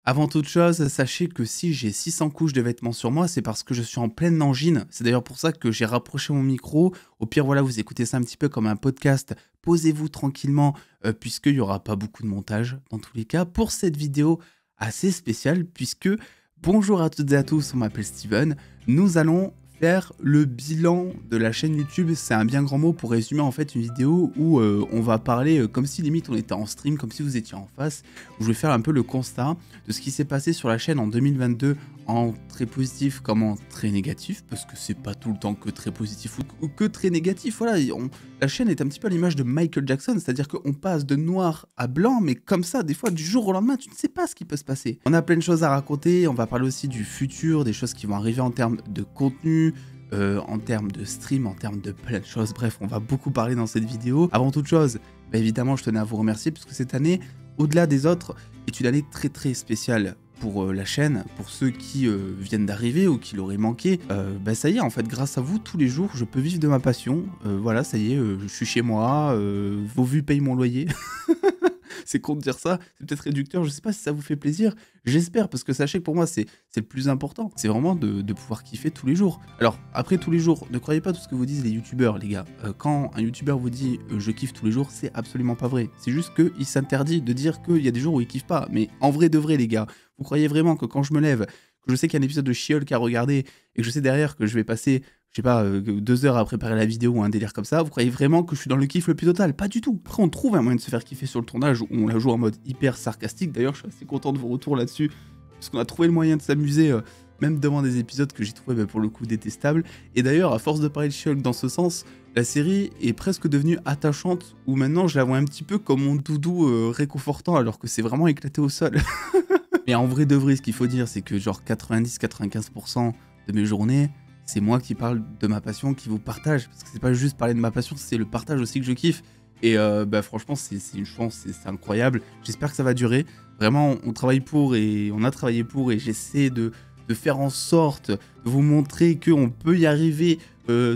Avant toute chose, sachez que si j'ai 600 couches de vêtements sur moi, c'est parce que je suis en pleine angine. C'est d'ailleurs pour ça que j'ai rapproché mon micro. Au pire, voilà, vous écoutez ça un petit peu comme un podcast. Posez-vous tranquillement, puisqu'il n'y aura pas beaucoup de montage dans tous les cas. Pour cette vidéo assez spéciale, puisque bonjour à toutes et à tous, on m'appelle Steven. Nous allons faire le bilan de la chaîne YouTube. C'est un bien grand mot pour résumer en fait une vidéo où on va parler comme si limite on était en stream, comme si vous étiez en face, où je vais faire un peu le constat de ce qui s'est passé sur la chaîne en 2022 en très positif comme en très négatif, parce que c'est pas tout le temps que très positif ou que très négatif. Voilà, la chaîne est un petit peu à l'image de Michael Jackson, c'est-à-dire qu'on passe de noir à blanc, mais comme ça, des fois, du jour au lendemain, tu ne sais pas ce qui peut se passer. On a plein de choses à raconter, on va parler aussi du futur, des choses qui vont arriver en termes de contenu, en termes de stream, en termes de plein de choses. Bref, on va beaucoup parler dans cette vidéo. Avant toute chose, bah évidemment, je tenais à vous remercier, puisque cette année, au-delà des autres, est une année très très spéciale pour la chaîne, pour ceux qui viennent d'arriver ou qui l'auraient manqué. Bah ça y est, en fait, grâce à vous, tous les jours, je peux vivre de ma passion. Voilà, ça y est, je suis chez moi, vos vues payent mon loyer. C'est con de dire ça, c'est peut-être réducteur, je sais pas si ça vous fait plaisir, j'espère, parce que sachez que pour moi c'est le plus important, c'est vraiment de pouvoir kiffer tous les jours. Alors après tous les jours, ne croyez pas tout ce que vous disent les youtubeurs les gars, quand un youtubeur vous dit je kiffe tous les jours, c'est absolument pas vrai, c'est juste qu'il s'interdit de dire qu'il y a des jours où il kiffe pas, mais en vrai de vrai les gars, vous croyez vraiment que quand je me lève, que je sais qu'il y a un épisode de She-Hulk à regarder, et que je sais derrière que je vais passer je sais pas, 2 heures à préparer la vidéo ou un délire comme ça, vous croyez vraiment que je suis dans le kiff le plus total? Pas du tout. Après, on trouve un moyen de se faire kiffer sur le tournage où on la joue en mode hyper sarcastique. D'ailleurs, je suis assez content de vos retours là-dessus, parce qu'on a trouvé le moyen de s'amuser, même devant des épisodes que j'ai trouvé pour le coup détestables. Et d'ailleurs, à force de parler de She-Hulk dans ce sens, la série est presque devenue attachante, où maintenant je la vois un petit peu comme mon doudou réconfortant, alors que c'est vraiment éclaté au sol. Mais en vrai de vrai, ce qu'il faut dire, c'est que genre 90-95% de mes journées, c'est moi qui parle de ma passion, qui vous partage, parce que c'est pas juste parler de ma passion, c'est le partage aussi que je kiffe. Et bah franchement, c'est une chance, c'est incroyable. J'espère que ça va durer. Vraiment, on travaille pour et on a travaillé pour, et j'essaie de faire en sorte de vous montrer qu'on peut y arriver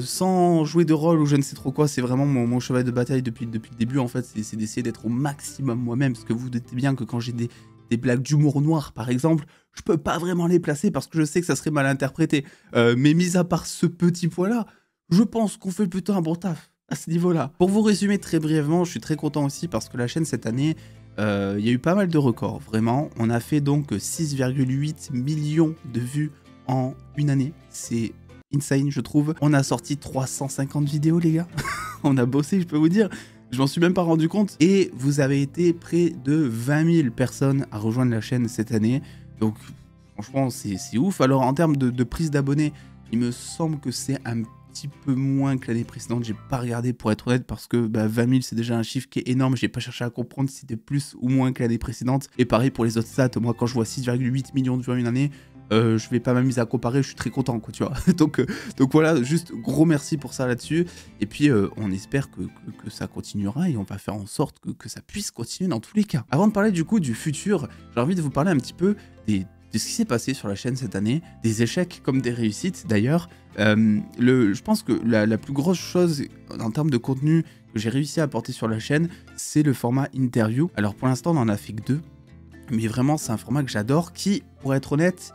sans jouer de rôle ou je ne sais trop quoi. C'est vraiment mon cheval de bataille depuis le début, en fait, c'est d'essayer d'être au maximum moi-même, parce que vous doutez bien que quand j'ai des blagues d'humour noir, par exemple, je peux pas vraiment les placer parce que je sais que ça serait mal interprété. Mais mis à part ce petit point-là, je pense qu'on fait plutôt un bon taf à ce niveau-là. Pour vous résumer très brièvement, je suis très content aussi parce que la chaîne cette année, il y a eu pas mal de records, vraiment. On a fait donc 6,8 millions de vues en une année. C'est insane, je trouve. On a sorti 350 vidéos, les gars. On a bossé, je peux vous dire. Je m'en suis même pas rendu compte. Et vous avez été près de 20 000 personnes à rejoindre la chaîne cette année. Donc franchement, c'est ouf. Alors en termes de prise d'abonnés, il me semble que c'est un petit peu moins que l'année précédente. J'ai pas regardé pour être honnête parce que 20 000 c'est déjà un chiffre qui est énorme. J'ai pas cherché à comprendre si c'était plus ou moins que l'année précédente. Et pareil pour les autres stats. Moi quand je vois 6,8 millions de vues en une année, je vais pas m'amuser à comparer, je suis très content, quoi, tu vois. donc voilà, juste gros merci pour ça là-dessus. Et puis, on espère que ça continuera et on va faire en sorte que ça puisse continuer dans tous les cas. Avant de parler du coup du futur, j'ai envie de vous parler un petit peu de ce qui s'est passé sur la chaîne cette année, des échecs comme des réussites d'ailleurs. Je pense que la plus grosse chose en termes de contenu que j'ai réussi à apporter sur la chaîne, c'est le format interview. Alors pour l'instant, on en a fait que 2. Mais vraiment, c'est un format que j'adore qui, pour être honnête,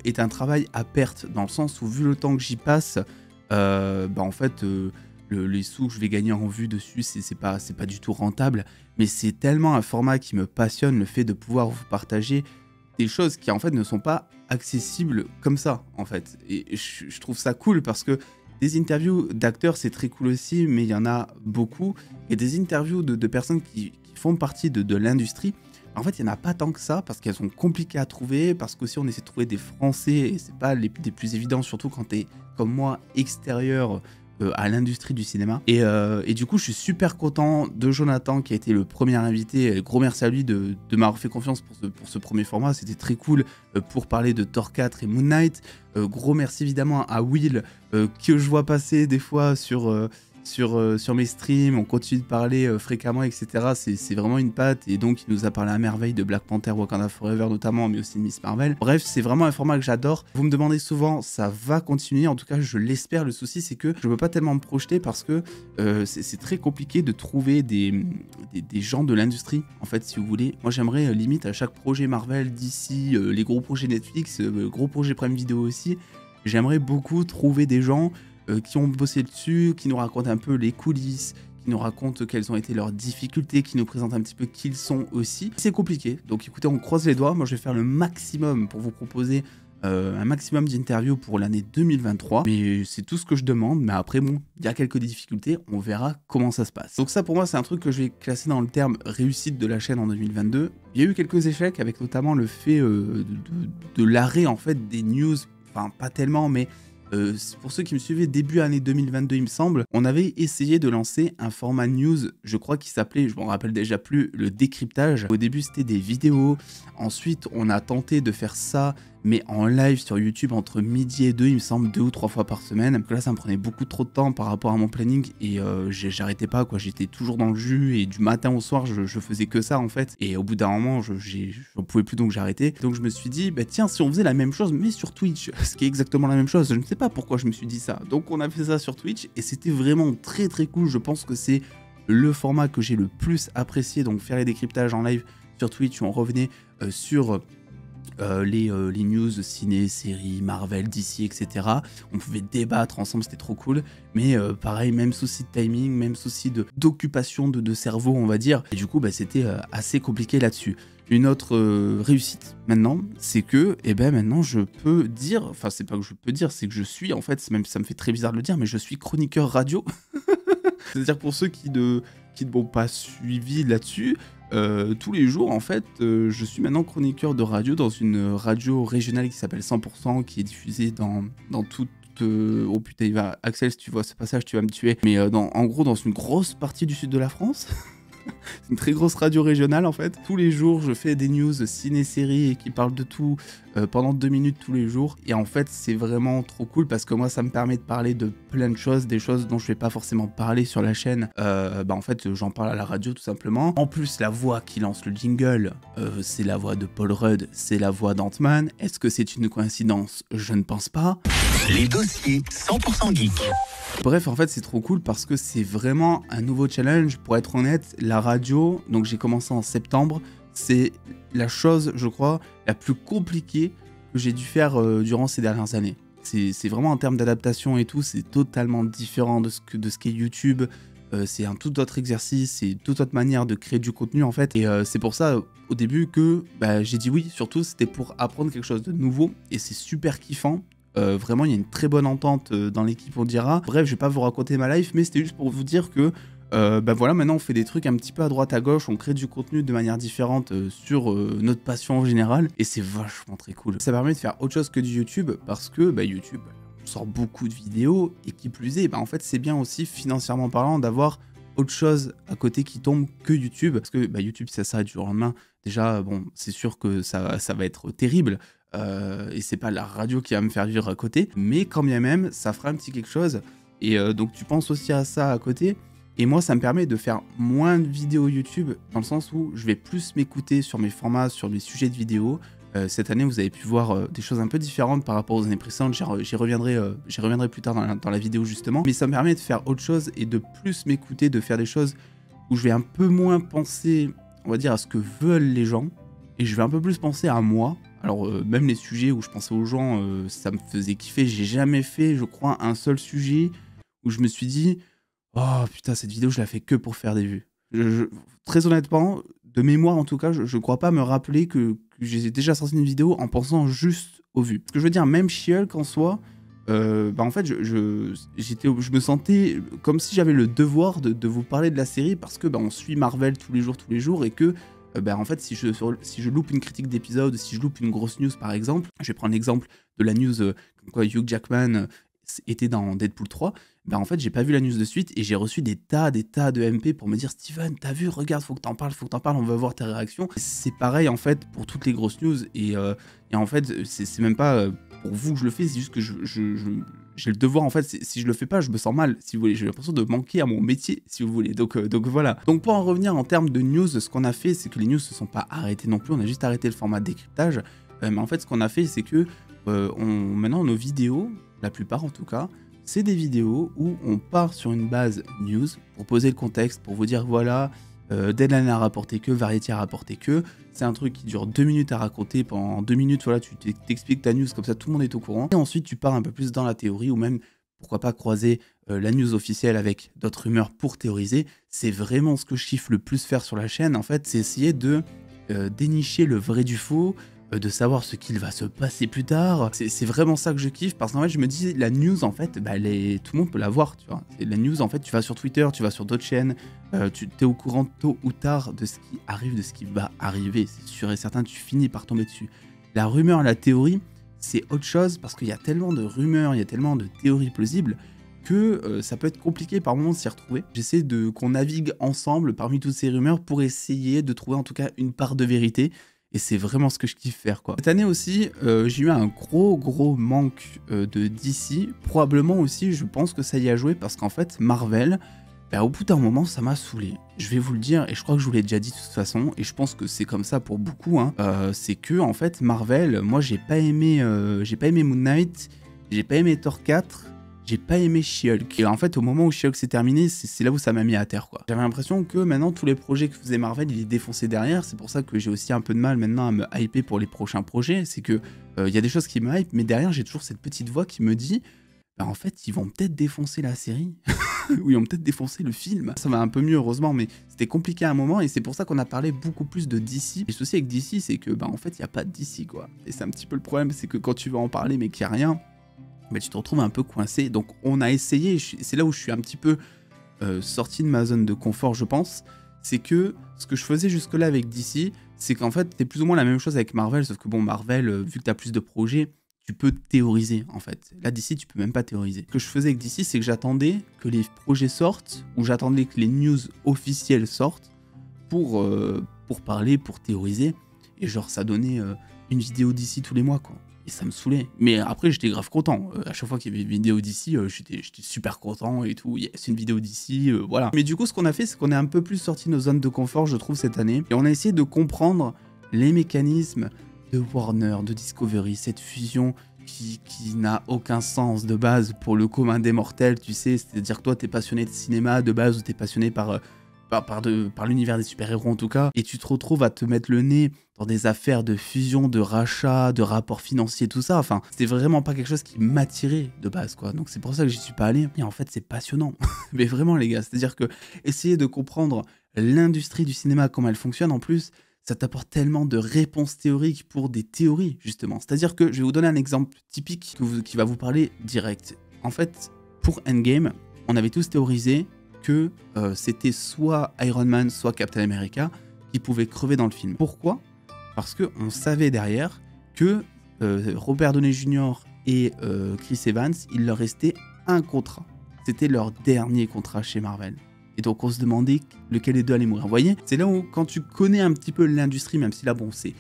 est un travail à perte, dans le sens où vu le temps que j'y passe, en fait les sous que je vais gagner en vue dessus, c'est pas du tout rentable, mais c'est tellement un format qui me passionne, le fait de pouvoir vous partager des choses qui en fait ne sont pas accessibles comme ça en fait, et je trouve ça cool parce que des interviews d'acteurs c'est très cool aussi, mais il y en a beaucoup, et des interviews de personnes qui font partie de l'industrie. En fait, il n'y en a pas tant que ça, parce qu'elles sont compliquées à trouver, parce qu'aussi on essaie de trouver des Français, et c'est pas des plus évidents, surtout quand t'es, comme moi, extérieur à l'industrie du cinéma. Et du coup, je suis super content de Jonathan, qui a été le premier invité. Gros merci à lui de m'avoir fait confiance pour ce premier format, c'était très cool, pour parler de Thor 4 et Moon Knight. Gros merci évidemment à Will, que je vois passer des fois sur sur mes streams, on continue de parler fréquemment, etc. C'est vraiment une patte, et donc il nous a parlé à merveille de Black Panther, Wakanda Forever notamment, mais aussi de Miss Marvel. Bref, c'est vraiment un format que j'adore. Vous me demandez souvent, ça va continuer, en tout cas je l'espère. Le souci c'est que je ne peux pas tellement me projeter parce que c'est très compliqué de trouver des gens de l'industrie, en fait, si vous voulez. Moi j'aimerais limite à chaque projet Marvel, DC, les gros projets Netflix, gros projets Prime Video aussi, j'aimerais beaucoup trouver des gens qui ont bossé dessus, qui nous racontent un peu les coulisses, qui nous racontent quelles ont été leurs difficultés, qui nous présentent un petit peu qui ils sont aussi. C'est compliqué, donc écoutez, on croise les doigts. Moi je vais faire le maximum pour vous proposer un maximum d'interviews pour l'année 2023, mais c'est tout ce que je demande. Mais après bon, il y a quelques difficultés, on verra comment ça se passe. Donc ça pour moi c'est un truc que je vais classer dans le terme réussite de la chaîne en 2022. Il y a eu quelques échecs avec notamment le fait de l'arrêt en fait des news, enfin pas tellement, mais pour ceux qui me suivaient début année 2022 il me semble, on avait essayé de lancer un format news, je crois qu'il s'appelait, je m'en rappelle déjà plus, le décryptage. Au début c'était des vidéos, ensuite on a tenté de faire ça mais en live sur YouTube entre midi et 2, il me semble, 2 ou 3 fois par semaine. Donc là ça me prenait beaucoup trop de temps par rapport à mon planning, et j'arrêtais pas quoi, j'étais toujours dans le jus, et du matin au soir je faisais que ça en fait, et au bout d'un moment je pouvais plus, donc j'arrêtais. Donc je me suis dit bah tiens, si on faisait la même chose mais sur Twitch, ce qui est exactement la même chose, je ne sais pas pourquoi je me suis dit ça. Donc on a fait ça sur Twitch et c'était vraiment très très cool. Je pense que c'est le format que j'ai le plus apprécié, donc faire les décryptages en live sur Twitch où on revenait sur les news ciné, séries, Marvel, DC, etc. On pouvait débattre ensemble, c'était trop cool. Mais pareil, même souci de timing, même souci d'occupation de cerveau, on va dire. Et du coup, bah, c'était assez compliqué là-dessus. Une autre réussite maintenant, c'est que, eh ben maintenant je peux dire, enfin c'est pas que je peux dire, c'est que je suis, en fait, même ça me fait très bizarre de le dire, mais je suis chroniqueur radio. C'est-à-dire pour ceux qui ne m'ont pas suivi là-dessus, tous les jours, en fait, je suis maintenant chroniqueur de radio dans une radio régionale qui s'appelle 100%, qui est diffusée dans toute... oh putain, Axel, si tu vois ce passage, tu vas me tuer. Mais en gros, dans une grosse partie du sud de la France... C'est une très grosse radio régionale en fait. Tous les jours, je fais des news ciné-séries et qui parlent de tout pendant 2 minutes tous les jours. Et en fait, c'est vraiment trop cool parce que moi, ça me permet de parler de plein de choses, des choses dont je vais pas forcément parler sur la chaîne. En fait, j'en parle à la radio tout simplement. En plus, la voix qui lance le jingle, c'est la voix de Paul Rudd, c'est la voix d'Ant-Man. Est-ce que c'est une coïncidence? Je ne pense pas. Les dossiers 100% geek. Bref, en fait, c'est trop cool parce que c'est vraiment un nouveau challenge. Pour être honnête, la radio, donc j'ai commencé en septembre, c'est la chose, je crois, la plus compliquée que j'ai dû faire durant ces dernières années. C'est vraiment en termes d'adaptation et tout, c'est totalement différent de ce qu'est YouTube. C'est un tout autre exercice, c'est une toute autre manière de créer du contenu en fait. Et c'est pour ça, au début, que j'ai dit oui. Surtout, c'était pour apprendre quelque chose de nouveau et c'est super kiffant. Vraiment, il y a une très bonne entente dans l'équipe, on dira. Bref, je vais pas vous raconter ma life, mais c'était juste pour vous dire que voilà, maintenant on fait des trucs un petit peu à droite à gauche, on crée du contenu de manière différente sur notre passion en général, et c'est vachement très cool. Ça permet de faire autre chose que du YouTube, parce que YouTube, on sort beaucoup de vidéos, et qui plus est, en fait c'est bien aussi financièrement parlant d'avoir autre chose à côté qui tombe que YouTube, parce que YouTube ça s'arrête du jour au lendemain. Déjà, bon, c'est sûr que ça va être terrible, et c'est pas la radio qui va me faire vivre à côté, mais quand bien même, ça fera un petit quelque chose, et donc tu penses aussi à ça à côté. Et moi, ça me permet de faire moins de vidéos YouTube, dans le sens où je vais plus m'écouter sur mes formats, sur mes sujets de vidéos. Cette année, vous avez pu voir des choses un peu différentes par rapport aux années précédentes. J'y reviendrai plus tard dans la vidéo, justement. Mais ça me permet de faire autre chose et de plus m'écouter, de faire des choses où je vais un peu moins penser, on va dire, à ce que veulent les gens. Et je vais un peu plus penser à moi. Alors, même les sujets où je pensais aux gens, ça me faisait kiffer. J'ai jamais fait, je crois, un seul sujet où je me suis dit... Oh putain, cette vidéo, je la fais que pour faire des vues. Très honnêtement, de mémoire en tout cas, je crois pas me rappeler que j'ai déjà sorti une vidéo en pensant juste aux vues. Ce que je veux dire, même She-Hulk en soi, en fait, je me sentais comme si j'avais le devoir de vous parler de la série parce que on suit Marvel tous les jours et que en fait, si je loupe une critique d'épisode, si je loupe une grosse news par exemple, je vais prendre l'exemple de la news comme quoi Hugh Jackman était dans Deadpool 3, en fait j'ai pas vu la news de suite et j'ai reçu des tas de MP pour me dire Steven, t'as vu, regarde, faut que t'en parles, on va voir tes réactions. C'est pareil en fait pour toutes les grosses news et en fait c'est même pas pour vous que je le fais, c'est juste que j'ai le devoir, en fait, si je le fais pas, je me sens mal, si vous voulez. J'ai l'impression de manquer à mon métier, si vous voulez. Donc voilà. Donc pour en revenir en termes de news, ce qu'on a fait, c'est que les news se sont pas arrêtées non plus. On a juste arrêté le format décryptage. Mais en fait, ce qu'on a fait, c'est que maintenant, nos vidéos, la plupart en tout cas, c'est des vidéos où on part sur une base news pour poser le contexte, pour vous dire voilà, Deadline a rapporté que, Variety a rapporté que. C'est un truc qui dure 2 minutes à raconter. Pendant 2 minutes, voilà, tu t'expliques ta news, comme ça tout le monde est au courant. Et ensuite, tu pars un peu plus dans la théorie, ou même, pourquoi pas, croiser la news officielle avec d'autres rumeurs pour théoriser. C'est vraiment ce que je kiffe le plus faire sur la chaîne, en fait, c'est essayer de dénicher le vrai du faux, de savoir ce qu'il va se passer plus tard. C'est vraiment ça que je kiffe, parce qu'en fait je me dis, la news en fait, bah, tout le monde peut la voir, tu vois. La news en fait, tu vas sur Twitter, tu vas sur d'autres chaînes, tu es au courant tôt ou tard de ce qui arrive, de ce qui va arriver, c'est sûr et certain, tu finis par tomber dessus. La rumeur, la théorie, c'est autre chose, parce qu'il y a tellement de rumeurs, il y a tellement de théories plausibles, que ça peut être compliqué par moments de s'y retrouver. J'essaie qu'on navigue ensemble parmi toutes ces rumeurs pour essayer de trouver en tout cas une part de vérité. Et c'est vraiment ce que je kiffe faire, quoi. Cette année aussi, j'ai eu un gros manque de DC. Probablement aussi, je pense que ça y a joué parce qu'en fait, Marvel, bah, au bout d'un moment, ça m'a saoulé. Je vais vous le dire, et je crois que je vous l'ai déjà dit de toute façon, et je pense que c'est comme ça pour beaucoup, hein. C'est que, en fait, Marvel, moi, j'ai pas aimé Moon Knight, j'ai pas aimé Thor 4, j'ai pas aimé She-Hulk. Et en fait, au moment où She-Hulk s'est terminé, c'est là où ça m'a mis à terre, quoi. J'avais l'impression que maintenant, tous les projets que faisait Marvel, il est défoncé derrière. C'est pour ça que j'ai aussi un peu de mal maintenant à me hyper pour les prochains projets. C'est que il y a des choses qui me hype, mais derrière, j'ai toujours cette petite voix qui me dit, bah, en fait, ils vont peut-être défoncer la série. Ou ils vont peut-être défoncer le film. Ça va un peu mieux, heureusement, mais c'était compliqué à un moment, et c'est pour ça qu'on a parlé beaucoup plus de DC. Et le souci avec DC, c'est que, bah, en fait, il n'y a pas de DC, quoi. Et c'est un petit peu le problème, c'est que quand tu vas en parler, mais qu'il n'y a rien, mais tu te retrouves un peu coincé. Donc on a essayé, c'est là où je suis un petit peu sorti de ma zone de confort, je pense. C'est que ce que je faisais jusque-là avec DC, c'est qu'en fait, c'est plus ou moins la même chose avec Marvel, sauf que bon, Marvel, vu que tu as plus de projets, tu peux théoriser, en fait. Là, DC, tu peux même pas théoriser. Ce que je faisais avec DC, c'est que j'attendais que les projets sortent, ou j'attendais que les news officielles sortent, pour parler, pour théoriser. Et genre, ça donnait une vidéo DC tous les mois, quoi. Et ça me saoulait. Mais après, j'étais grave content. À chaque fois qu'il y avait une vidéo d'ici, j'étais super content et tout. C'est une vidéo d'ici, voilà. Mais du coup, ce qu'on a fait, c'est qu'on est un peu plus sorti de nos zones de confort, je trouve, cette année. Et on a essayé de comprendre les mécanismes de Warner, de Discovery, cette fusion qui n'a aucun sens de base pour le commun des mortels, tu sais. C'est-à-dire que toi, t'es passionné de cinéma de base, ou t'es passionné par l'univers des super-héros en tout cas, et tu te retrouves à te mettre le nez dans des affaires de fusion, de rachat, de rapports financiers, tout ça. Enfin, c'était vraiment pas quelque chose qui m'attirait de base, quoi. Donc c'est pour ça que j'y suis pas allé. Et en fait, c'est passionnant. Mais vraiment, les gars, c'est-à-dire que essayer de comprendre l'industrie du cinéma, comment elle fonctionne, en plus, ça t'apporte tellement de réponses théoriques pour des théories, justement. C'est-à-dire que je vais vous donner un exemple typique qui va vous parler direct. En fait, pour Endgame, on avait tous théorisé que c'était soit Iron Man, soit Captain America qui pouvaient crever dans le film. Pourquoi? Parce qu'on savait derrière que Robert Downey Jr. et Chris Evans, il leur restait un contrat. C'était leur dernier contrat chez Marvel. Et donc on se demandait lequel des deux allait mourir. Vous voyez? C'est là où, quand tu connais un petit peu l'industrie, même si là, bon, c'est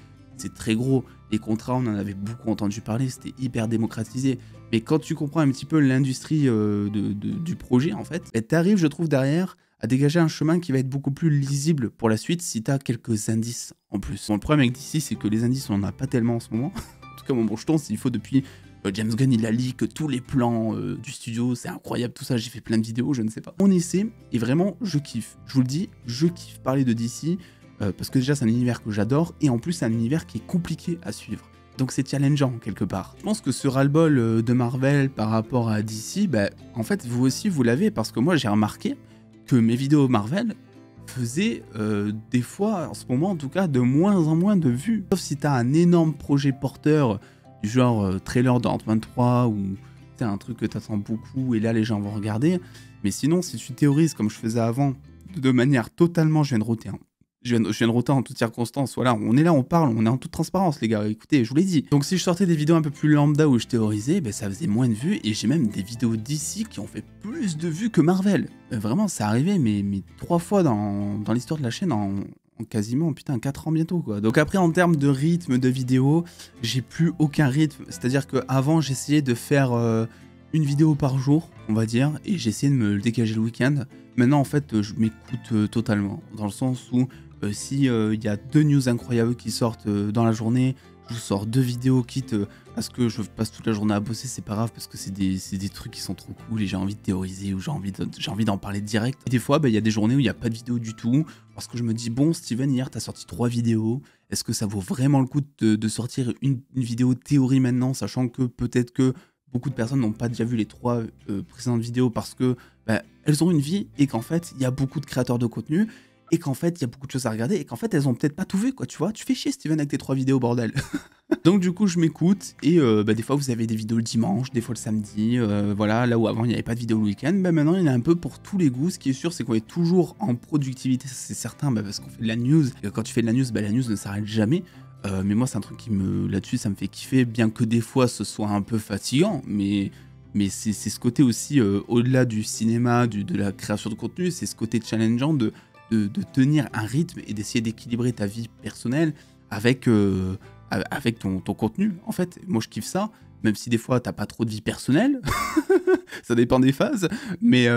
très gros, les contrats, on en avait beaucoup entendu parler, c'était hyper démocratisé. Mais quand tu comprends un petit peu l'industrie du projet, en fait, tu arrives, je trouve, derrière, à dégager un chemin qui va être beaucoup plus lisible pour la suite si tu as quelques indices en plus. Bon, le problème avec DC, c'est que les indices, on n'en a pas tellement en ce moment. En tout cas, bon, je pense qu'il faut depuis... James Gunn, il a leak tous les plans du studio, c'est incroyable tout ça, j'ai fait plein de vidéos, je ne sais pas. On essaie, et vraiment, je kiffe. Je vous le dis, je kiffe parler de DC, parce que déjà, c'est un univers que j'adore, et en plus, c'est un univers qui est compliqué à suivre. Donc c'est challengeant, quelque part. Je pense que ce ras-le-bol de Marvel par rapport à DC, bah, en fait, vous aussi, vous l'avez, parce que moi, j'ai remarqué que mes vidéos Marvel faisaient des fois, en ce moment en tout cas, de moins en moins de vues. Sauf si t'as un énorme projet porteur, du genre trailer de Ant-Man 3, ou c'est un truc que t'attends beaucoup, et là, les gens vont regarder. Mais sinon, si tu théorises comme je faisais avant, de manière totalement... Je viens de roter, hein. Je viens de roter en toutes circonstances. Voilà, on est là, on parle, on est en toute transparence, les gars. Écoutez, je vous l'ai dit. Donc, si je sortais des vidéos un peu plus lambda où je théorisais, ben, ça faisait moins de vues. Et j'ai même des vidéos d'ici qui ont fait plus de vues que Marvel. Vraiment, ça arrivait, mais 3 fois dans l'histoire de la chaîne en quasiment, putain, 4 ans bientôt, quoi. Donc, après, en termes de rythme de vidéo, j'ai plus aucun rythme. C'est-à-dire qu'avant, j'essayais de faire une vidéo par jour, on va dire, et j'ai essayé de me le dégager le week-end. Maintenant, en fait, je m'écoute totalement, dans le sens où si il y a 2 news incroyables qui sortent dans la journée, je vous sors 2 vidéos, quitte à ce que je passe toute la journée à bosser, c'est pas grave, parce que c'est des trucs qui sont trop cool, et j'ai envie de théoriser, ou j'ai envie d'en parler direct. Et des fois, il y a des journées où il n'y a pas de vidéo du tout, parce que je me dis, bon, Steven, hier, t'as sorti 3 vidéos, est-ce que ça vaut vraiment le coup de sortir une vidéo théorie maintenant, sachant que peut-être que beaucoup de personnes n'ont pas déjà vu les 3 précédentes vidéos parce que elles ont une vie et qu'en fait, il y a beaucoup de créateurs de contenu et qu'en fait, il y a beaucoup de choses à regarder et qu'en fait, elles ont peut-être pas tout vu, quoi, tu vois. Tu fais chier, Steven, avec tes 3 vidéos, bordel. Donc du coup, je m'écoute et des fois, vous avez des vidéos le dimanche, des fois le samedi, voilà, là où avant, il n'y avait pas de vidéo le week-end, maintenant, il y en a un peu pour tous les goûts. Ce qui est sûr, c'est qu'on est toujours en productivité, c'est certain, parce qu'on fait de la news. Et quand tu fais de la news ne s'arrête jamais. Mais moi, c'est un truc là-dessus, ça me fait kiffer, bien que des fois, ce soit un peu fatigant, mais c'est ce côté aussi, au-delà du cinéma, de la création de contenu, c'est ce côté challengeant de tenir un rythme et d'essayer d'équilibrer ta vie personnelle avec ton contenu, en fait. Moi, je kiffe ça, même si des fois, t'as pas trop de vie personnelle, ça dépend des phases, mais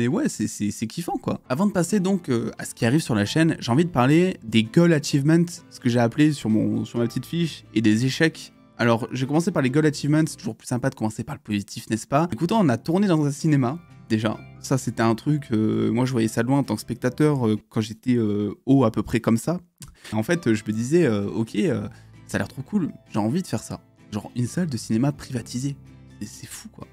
ouais, c'est kiffant, quoi. Avant de passer donc à ce qui arrive sur la chaîne, j'ai envie de parler des goal achievements, ce que j'ai appelé sur ma petite fiche, et des échecs. Alors, j'ai commencé par les goal achievements, c'est toujours plus sympa de commencer par le positif, n'est-ce pas? Écoutez, on a tourné dans un cinéma, déjà. Ça, c'était un truc, moi, je voyais ça de loin en tant que spectateur, quand j'étais haut à peu près comme ça. En fait, je me disais, ok, ça a l'air trop cool, j'ai envie de faire ça. Genre, une salle de cinéma privatisée. C'est fou, quoi.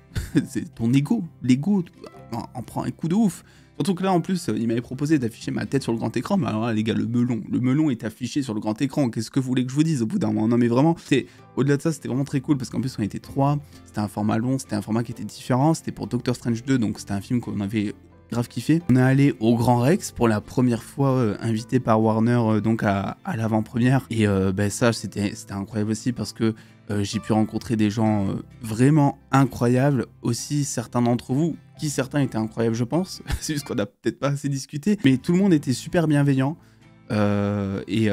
C'est ton ego, l'ego en prend un coup de ouf. Surtout que là, en plus, il m'avait proposé d'afficher ma tête sur le grand écran, mais alors là, les gars, le melon est affiché sur le grand écran. Qu'est-ce que vous voulez que je vous dise au bout d'un moment? Non, mais vraiment, au-delà de ça, c'était vraiment très cool, parce qu'en plus, on était 3, c'était un format long, c'était un format qui était différent, c'était pour Doctor Strange 2, donc c'était un film qu'on avait grave kiffé. On est allé au Grand Rex pour la première fois, invité par Warner, donc à l'avant-première, et ça, c'était incroyable aussi, parce que j'ai pu rencontrer des gens vraiment incroyables, aussi certains d'entre vous, qui certains étaient incroyables, je pense. C'est juste qu'on n'a peut-être pas assez discuté, mais tout le monde était super bienveillant. Et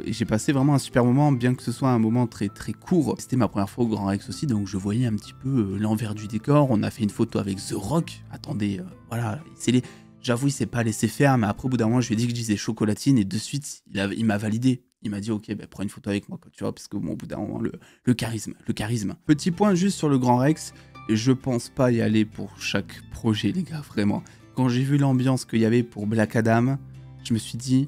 j'ai passé vraiment un super moment, bien que ce soit un moment très très court. C'était ma première fois au Grand Rex aussi, donc je voyais un petit peu l'envers du décor. On a fait une photo avec The Rock. Attendez, voilà, j'avoue, il s'est pas laissé faire, mais après, au bout d'un moment, je lui ai dit que je disais chocolatine, et de suite, il m'a validé. Il m'a dit, ok, prends une photo avec moi, quoi, tu vois, parce que bon, au bout d'un moment, le charisme. Petit point juste sur le Grand Rex, je pense pas y aller pour chaque projet, les gars, vraiment. Quand j'ai vu l'ambiance qu'il y avait pour Black Adam, je me suis dit,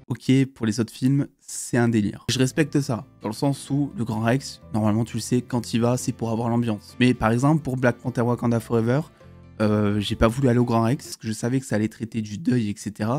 ok, pour les autres films, c'est un délire. Je respecte ça, dans le sens où le Grand Rex, normalement, tu le sais, quand il va, c'est pour avoir l'ambiance. Mais par exemple, pour Black Panther Wakanda Forever, j'ai pas voulu aller au Grand Rex, parce que je savais que ça allait traiter du deuil, etc.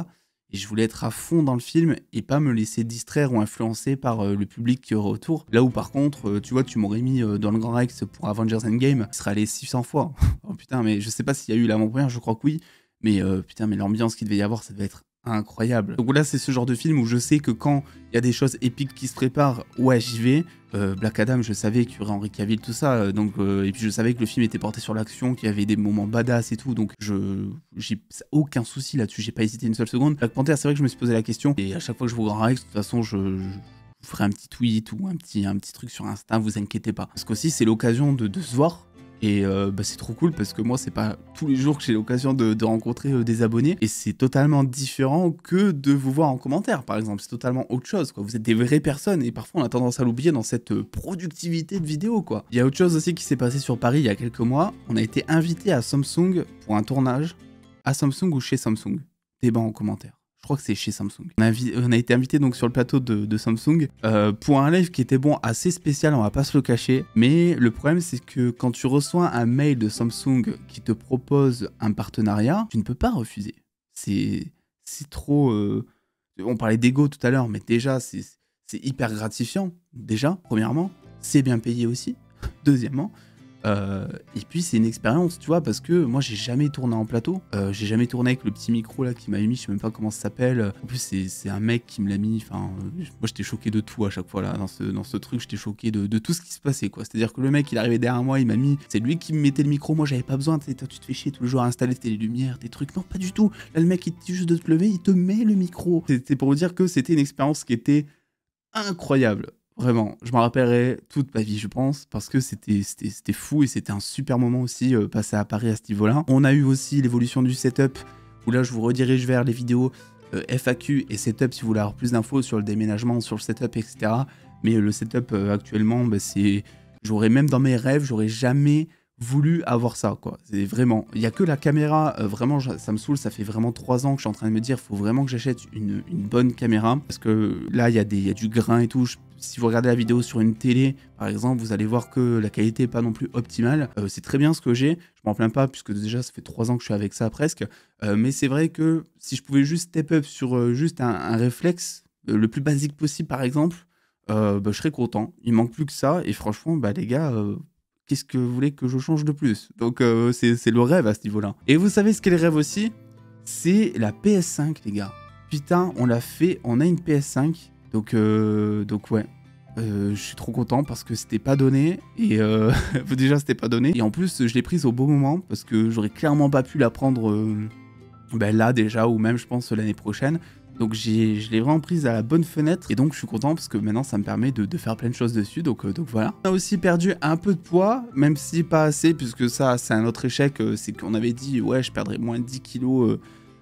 Et je voulais être à fond dans le film et pas me laisser distraire ou influencer par le public qui aurait autour. Là où par contre, tu vois, tu m'aurais mis dans le Grand Rex pour Avengers Endgame, il serait allé 600 fois. Oh putain, mais je sais pas s'il y a eu l'avant-première, je crois que oui. Mais putain, mais l'ambiance qu'il devait y avoir, ça devait être incroyable. Donc là, c'est ce genre de film où je sais que quand il y a des choses épiques qui se préparent, ouais, j'y vais. Black Adam, je savais qu'il y aurait Henry Cavill, tout ça, et puis je savais que le film était porté sur l'action, qu'il y avait des moments badass et tout, donc j'ai aucun souci là-dessus, j'ai pas hésité une seule seconde. Black Panther, c'est vrai que je me suis posé la question, et à chaque fois que je vous Grand Rex, de toute façon, je vous ferai un petit tweet ou un petit truc sur Insta, vous inquiétez pas. Parce qu'aussi, c'est l'occasion de se voir. Et c'est trop cool parce que moi, c'est pas tous les jours que j'ai l'occasion de rencontrer des abonnés. Et c'est totalement différent que de vous voir en commentaire, par exemple. C'est totalement autre chose, quoi. Vous êtes des vraies personnes et parfois on a tendance à l'oublier dans cette productivité de vidéo, quoi. Il y a autre chose aussi qui s'est passé sur Paris il y a quelques mois. On a été invité à Samsung pour un tournage. À Samsung ou chez Samsung? Débat en commentaire. Je crois que c'est chez Samsung. On a été invité donc sur le plateau de Samsung pour un live qui était bon, assez spécial, on va pas se le cacher. Mais le problème, c'est que quand tu reçois un mail de Samsung qui te propose un partenariat, tu ne peux pas refuser. C'est trop... On parlait d'ego tout à l'heure, mais déjà, c'est hyper gratifiant. Déjà, premièrement, c'est bien payé aussi. Deuxièmement, et puis c'est une expérience, tu vois, parce que moi j'ai jamais tourné en plateau, j'ai jamais tourné avec le petit micro là qui m'a mis, je sais même pas comment ça s'appelle. En plus c'est un mec qui me l'a mis, enfin moi j'étais choqué de tout à chaque fois là dans ce truc, j'étais choqué de tout ce qui se passait, quoi. C'est-à-dire que le mec il arrivait derrière moi, il m'a mis, c'est lui qui me mettait le micro, moi j'avais pas besoin, tu te fais chier tous les jours à installer tes lumières, tes trucs, non pas du tout. Là le mec il te dit juste de te lever, il te met le micro. C'était pour vous dire que c'était une expérience qui était incroyable. Vraiment, je m'en rappellerai toute ma vie, je pense, parce que c'était fou et c'était un super moment aussi passé à Paris à ce niveau-là. On a eu aussi l'évolution du setup, où là je vous redirige vers les vidéos FAQ et setup si vous voulez avoir plus d'infos sur le déménagement, sur le setup, etc. Mais le setup actuellement, bah, c'est... J'aurais même dans mes rêves, j'aurais jamais voulu avoir ça, quoi. C'est vraiment... Il n'y a que la caméra, vraiment, ça me saoule, ça fait vraiment 3 ans que je suis en train de me dire, il faut vraiment que j'achète une bonne caméra, parce que là, il y a du grain et tout. Si vous regardez la vidéo sur une télé, par exemple, vous allez voir que la qualité n'est pas non plus optimale. C'est très bien ce que j'ai, je m'en plains pas, puisque déjà, ça fait 3 ans que je suis avec ça presque. Mais c'est vrai que si je pouvais juste step up sur juste un réflexe, le plus basique possible, par exemple, bah, je serais content. Il manque plus que ça, et franchement, bah, les gars... qu'est-ce que vous voulez que je change de plus? Donc c'est le rêve à ce niveau-là. Et vous savez ce qu'est le rêve aussi? C'est la PS5, les gars. Putain, on l'a fait, on a une PS5. Donc ouais, je suis trop content parce que c'était pas donné. Et déjà, c'était pas donné. Et en plus, je l'ai prise au bon moment parce que j'aurais clairement pas pu la prendre ben là déjà, ou même, je pense, l'année prochaine. Donc je l'ai vraiment prise à la bonne fenêtre et donc je suis content parce que maintenant ça me permet de faire plein de choses dessus, donc voilà. On a aussi perdu un peu de poids, même si pas assez, puisque ça c'est un autre échec, c'est qu'on avait dit ouais je perdrais moins de 10 kilos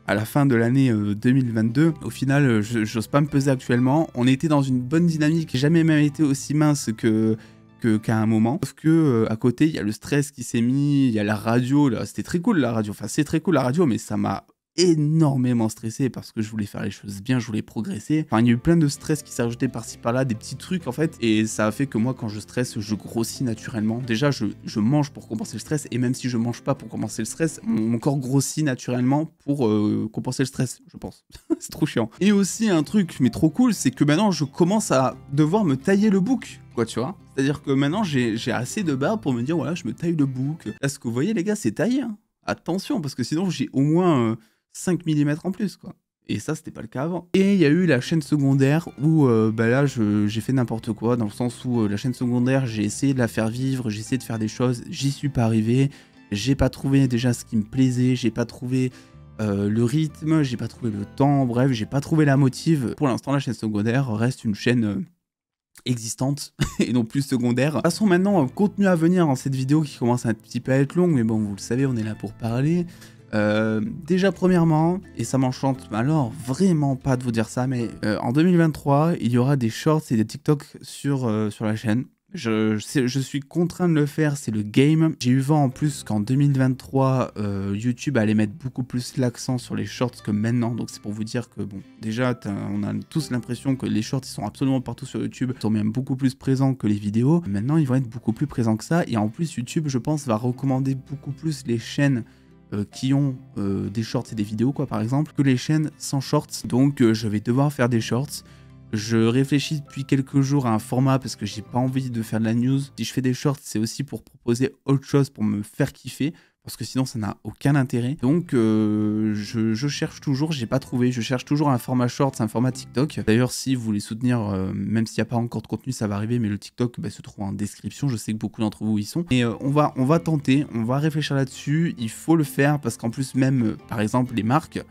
à la fin de l'année 2022. Au final j'ose pas me peser actuellement, on était dans une bonne dynamique, j'ai jamais même été aussi mince qu'à un moment. Sauf que à côté il y a le stress qui s'est mis, il y a la radio, là c'était très cool la radio, enfin c'est très cool la radio, mais ça m'a énormément stressé parce que je voulais faire les choses bien, je voulais progresser. Enfin, il y a eu plein de stress qui s'est rajouté par-ci par-là, des petits trucs en fait, et ça a fait que moi quand je stresse, je grossis naturellement. Déjà, je mange pour compenser le stress, et même si je mange pas pour compenser le stress, mon corps grossit naturellement pour compenser le stress, je pense. C'est trop chiant. Et aussi un truc, mais trop cool, c'est que maintenant je commence à devoir me tailler le bouc, quoi, tu vois. C'est-à-dire que maintenant j'ai assez de barbe pour me dire, voilà, je me taille le bouc. Là, ce que vous voyez les gars, c'est taillé, hein. Attention, parce que sinon j'ai au moins... 5 mm en plus, quoi. Et ça, c'était pas le cas avant. Et il y a eu la chaîne secondaire où, bah là, j'ai fait n'importe quoi, dans le sens où la chaîne secondaire, j'ai essayé de la faire vivre, j'ai essayé de faire des choses, j'y suis pas arrivé, j'ai pas trouvé déjà ce qui me plaisait, j'ai pas trouvé le rythme, j'ai pas trouvé le temps, bref, j'ai pas trouvé la motive. Pour l'instant, la chaîne secondaire reste une chaîne... existante et non plus secondaire. De toute façon maintenant, contenu à venir dans cette vidéo qui commence un petit peu à être longue, mais bon, vous le savez, on est là pour parler. Déjà premièrement, et ça m'enchante alors vraiment pas de vous dire ça, mais en 2023 il y aura des shorts et des TikTok sur la chaîne. Je suis contraint de le faire, c'est le game. J'ai eu vent en plus qu'en 2023 YouTube allait mettre beaucoup plus l'accent sur les shorts que maintenant, donc c'est pour vous dire que bon, déjà on a tous l'impression que les shorts ils sont absolument partout sur YouTube, ils sont même beaucoup plus présents que les vidéos. Maintenant ils vont être beaucoup plus présents que ça, et en plus YouTube je pense va recommander beaucoup plus les chaînes qui ont des shorts et des vidéos, quoi, par exemple, que les chaînes sans shorts. Donc je vais devoir faire des shorts. Je réfléchis depuis quelques jours à un format parce que j'ai pas envie de faire de la news. Si je fais des shorts, c'est aussi pour proposer autre chose, pour me faire kiffer, parce que sinon ça n'a aucun intérêt. Donc je cherche toujours, j'ai pas trouvé, je cherche toujours un format short, un format TikTok. D'ailleurs, si vous voulez soutenir, même s'il n'y a pas encore de contenu, ça va arriver, mais le TikTok se trouve en description, je sais que beaucoup d'entre vous y sont. Et on va tenter, on va réfléchir là-dessus, il faut le faire, parce qu'en plus même, par exemple, les marques,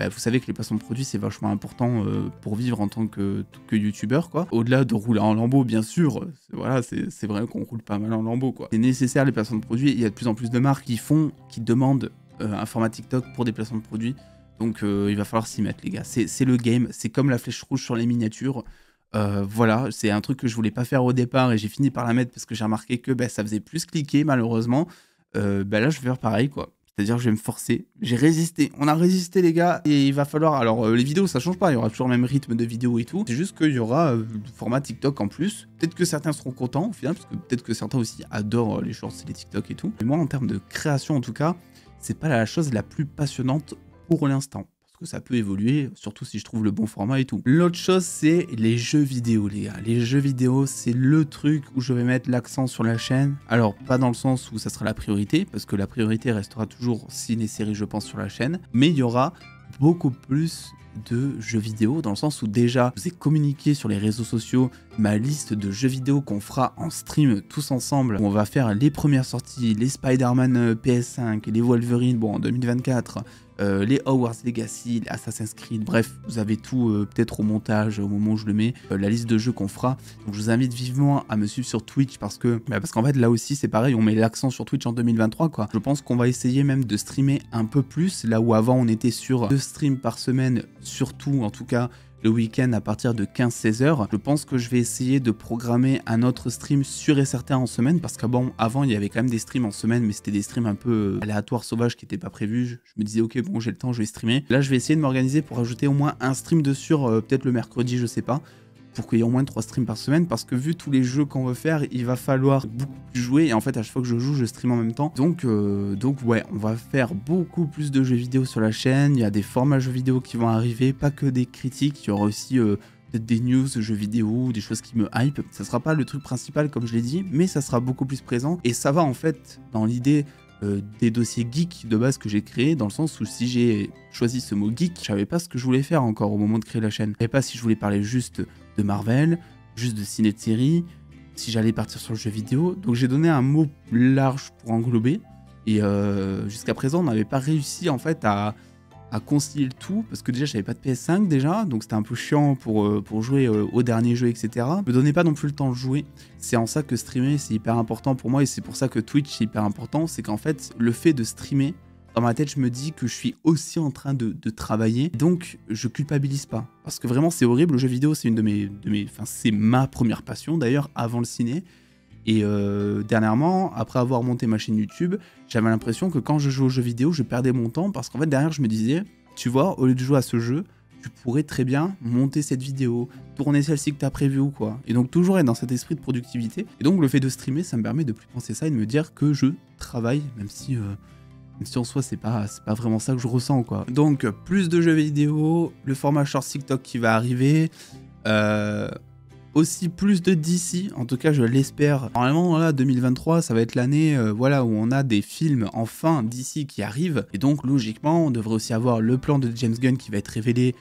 vous savez que les placements de produits c'est vachement important pour vivre en tant que youtubeur, quoi. Au-delà de rouler en lambeau, bien sûr, voilà, c'est vrai qu'on roule pas mal en lambeau, quoi. C'est nécessaire les placements de produits, il y a de plus en plus de marques qui demandent un format TikTok pour des placements de produits, donc il va falloir s'y mettre, les gars. C'est le game, c'est comme la flèche rouge sur les miniatures. Voilà, c'est un truc que je voulais pas faire au départ et j'ai fini par la mettre parce que j'ai remarqué que ça faisait plus cliquer, malheureusement. Là je vais faire pareil, quoi. C'est-à-dire que je vais me forcer. J'ai résisté. On a résisté, les gars. Et il va falloir... Alors, les vidéos, ça change pas. Il y aura toujours le même rythme de vidéo et tout. C'est juste qu'il y aura le format TikTok en plus. Peut-être que certains seront contents, au final, parce que peut-être que certains aussi adorent les shorts et les TikTok et tout. Mais moi, en termes de création, en tout cas, c'est pas la chose la plus passionnante pour l'instant. Que ça peut évoluer, surtout si je trouve le bon format et tout. L'autre chose, c'est les jeux vidéo, les gars. Les jeux vidéo, c'est le truc où je vais mettre l'accent sur la chaîne. Alors, pas dans le sens où ça sera la priorité, parce que la priorité restera toujours ciné et séries, je pense, sur la chaîne. Mais il y aura beaucoup plus de jeux vidéo, dans le sens où déjà, je vous ai communiqué sur les réseaux sociaux ma liste de jeux vidéo qu'on fera en stream tous ensemble. On va faire les premières sorties, les Spider-Man PS5, les Wolverine, bon, en 2024, les Hogwarts Legacy, les Assassin's Creed, bref, vous avez tout peut-être au montage au moment où je le mets, la liste de jeux qu'on fera. Donc je vous invite vivement à me suivre sur Twitch parce qu'en fait là aussi c'est pareil, on met l'accent sur Twitch en 2023 quoi. Je pense qu'on va essayer même de streamer un peu plus, là où avant on était sur 2 streams par semaine, surtout en tout cas le week-end à partir de 15-16 heures. Je pense que je vais essayer de programmer un autre stream sûr et certain en semaine, parce qu'avant il y avait quand même des streams en semaine, mais c'était des streams un peu aléatoires, sauvages, qui n'étaient pas prévus. Je me disais ok bon j'ai le temps, je vais streamer. Là je vais essayer de m'organiser pour ajouter au moins un stream de sûr, peut-être le mercredi, je sais pas, pour qu'il y ait au moins 3 streams par semaine, parce que vu tous les jeux qu'on veut faire, il va falloir beaucoup plus jouer, et en fait à chaque fois que je joue, je stream en même temps. Donc ouais, on va faire beaucoup plus de jeux vidéo sur la chaîne, il y a des formats jeux vidéo qui vont arriver, pas que des critiques, il y aura aussi peut-être des news de jeux vidéo, des choses qui me hype. Ça sera pas le truc principal comme je l'ai dit, mais ça sera beaucoup plus présent, et ça va en fait dans l'idée des dossiers geek de base que j'ai créé, dans le sens où si j'ai choisi ce mot geek, je savais pas ce que je voulais faire encore au moment de créer la chaîne. Je savais pas si je voulais parler juste de Marvel, juste de ciné de série, si j'allais partir sur le jeu vidéo. Donc j'ai donné un mot large pour englober, et jusqu'à présent on n'avait pas réussi en fait à concilier le tout, parce que déjà j'avais pas de PS5 déjà, donc c'était un peu chiant pour jouer au dernier jeu, etc. Je me donnais pas non plus le temps de jouer. C'est en ça que streamer c'est hyper important pour moi, et c'est pour ça que Twitch c'est hyper important, c'est qu'en fait le fait de streamer, dans ma tête je me dis que je suis aussi en train de travailler, donc je culpabilise pas, parce que vraiment c'est horrible, le jeu vidéo c'est une de mes enfin c'est ma première passion d'ailleurs avant le ciné. Et dernièrement, après avoir monté ma chaîne YouTube, j'avais l'impression que quand je jouais aux jeux vidéo, je perdais mon temps, parce qu'en fait derrière je me disais, tu vois, au lieu de jouer à ce jeu, tu pourrais très bien monter cette vidéo, tourner celle-ci que tu as prévue ou quoi. Et donc toujours être dans cet esprit de productivité. Et donc le fait de streamer, ça me permet de plus penser ça et de me dire que je travaille, même si en soi c'est pas vraiment ça que je ressens quoi. Donc plus de jeux vidéo, le format short TikTok qui va arriver, aussi plus de DC, en tout cas je l'espère. Normalement là 2023 ça va être l'année voilà, où on a des films enfin DC qui arrivent, et donc logiquement on devrait aussi avoir le plan de James Gunn qui va être révélé.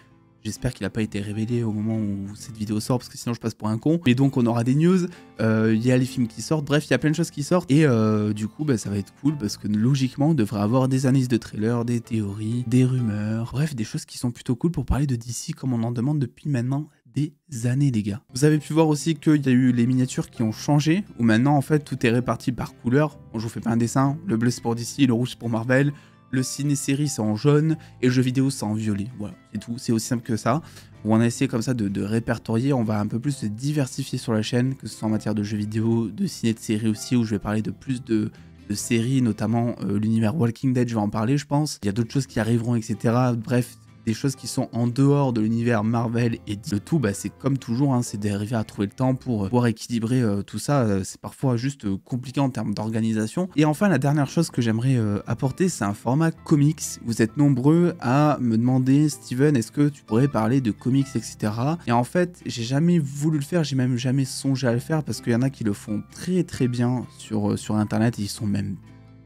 J'espère qu'il n'a pas été révélé au moment où cette vidéo sort, parce que sinon je passe pour un con. Mais donc on aura des news, il y a les films qui sortent, bref, il y a plein de choses qui sortent. Et du coup, bah, ça va être cool, parce que logiquement, on devrait avoir des analyses de trailers, des théories, des rumeurs, bref, des choses qui sont plutôt cool pour parler de DC comme on en demande depuis maintenant des années les gars. Vous avez pu voir aussi qu'il y a eu les miniatures qui ont changé, où maintenant en fait tout est réparti par couleur. Bon, je vous fais pas un dessin, le bleu c'est pour DC, le rouge c'est pour Marvel, le ciné-série c'est en jaune, et le jeu vidéo c'est en violet. Voilà, c'est tout, c'est aussi simple que ça. Où on a essayé comme ça de répertorier, on va un peu plus se diversifier sur la chaîne, que ce soit en matière de jeux vidéo, de ciné de série aussi, où je vais parler de plus de séries, notamment l'univers Walking Dead, je vais en parler je pense. Il y a d'autres choses qui arriveront, etc. Bref, des choses qui sont en dehors de l'univers Marvel, et le tout, bah, c'est comme toujours, hein, c'est d'arriver à trouver le temps pour pouvoir équilibrer tout ça. C'est parfois juste compliqué en termes d'organisation. Et enfin, la dernière chose que j'aimerais apporter, c'est un format comics. Vous êtes nombreux à me demander, Steven, est-ce que tu pourrais parler de comics, etc. Et en fait, j'ai jamais voulu le faire, j'ai même jamais songé à le faire, parce qu'il y en a qui le font très très bien sur internet, et ils sont même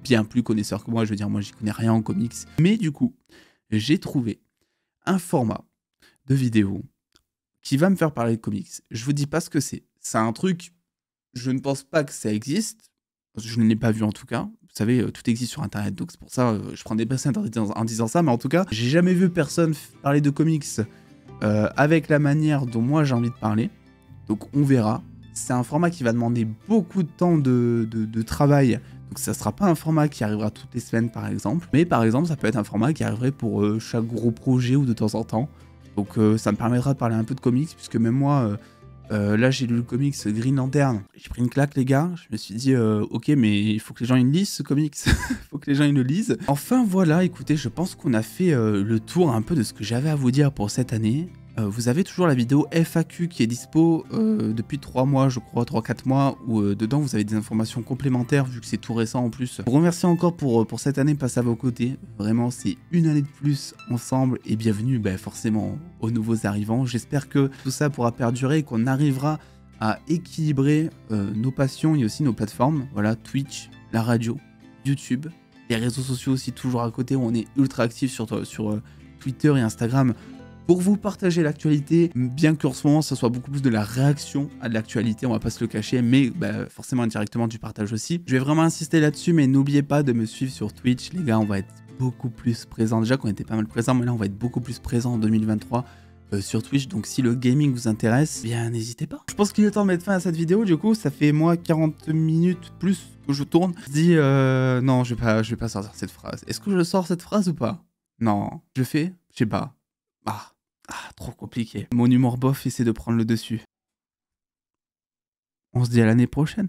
bien plus connaisseurs que moi. Je veux dire, moi j'y connais rien en comics. Mais du coup, j'ai trouvé un format de vidéo qui va me faire parler de comics. Je vous dis pas ce que c'est. C'est un truc, je ne pense pas que ça existe. Je ne l'ai pas vu en tout cas. Vous savez, tout existe sur internet, donc c'est pour ça je prends des bassins en disant ça. Mais en tout cas, j'ai jamais vu personne parler de comics avec la manière dont moi j'ai envie de parler. Donc on verra. C'est un format qui va demander beaucoup de temps de travail. Donc ça sera pas un format qui arrivera toutes les semaines par exemple, mais par exemple ça peut être un format qui arriverait pour chaque gros projet ou de temps en temps. Donc ça me permettra de parler un peu de comics, puisque même moi, là j'ai lu le comics Green Lantern, j'ai pris une claque les gars, je me suis dit ok mais il faut que les gens ils lisent ce comics, il faut que les gens ils le lisent. Enfin voilà, écoutez, je pense qu'on a fait le tour un peu de ce que j'avais à vous dire pour cette année. Vous avez toujours la vidéo FAQ qui est dispo depuis 3 mois, je crois, 3-4 mois, où dedans vous avez des informations complémentaires vu que c'est tout récent en plus. Je vous remercie encore pour cette année passée à vos côtés. Vraiment, c'est une année de plus ensemble, et bienvenue forcément aux nouveaux arrivants. J'espère que tout ça pourra perdurer et qu'on arrivera à équilibrer nos passions et aussi nos plateformes. Voilà, Twitch, la radio, YouTube, les réseaux sociaux aussi toujours à côté, où on est ultra actifs sur Twitter et Instagram. pour vous partager l'actualité, bien qu'en ce moment ça soit beaucoup plus de la réaction à de l'actualité, on va pas se le cacher, mais forcément indirectement du partage aussi. Je vais vraiment insister là-dessus, mais n'oubliez pas de me suivre sur Twitch, les gars, on va être beaucoup plus présent. Déjà qu'on était pas mal présent, mais là on va être beaucoup plus présent en 2023 sur Twitch. Donc si le gaming vous intéresse, bien n'hésitez pas. Je pense qu'il est temps de mettre fin à cette vidéo. Du coup, ça fait moi 40 minutes plus que je tourne. Je dis non, je vais pas sortir cette phrase. Est-ce que je sors cette phrase ou pas? Non, je fais, je sais pas. Trop compliqué. Mon humour bof essaie de prendre le dessus. On se dit à l'année prochaine.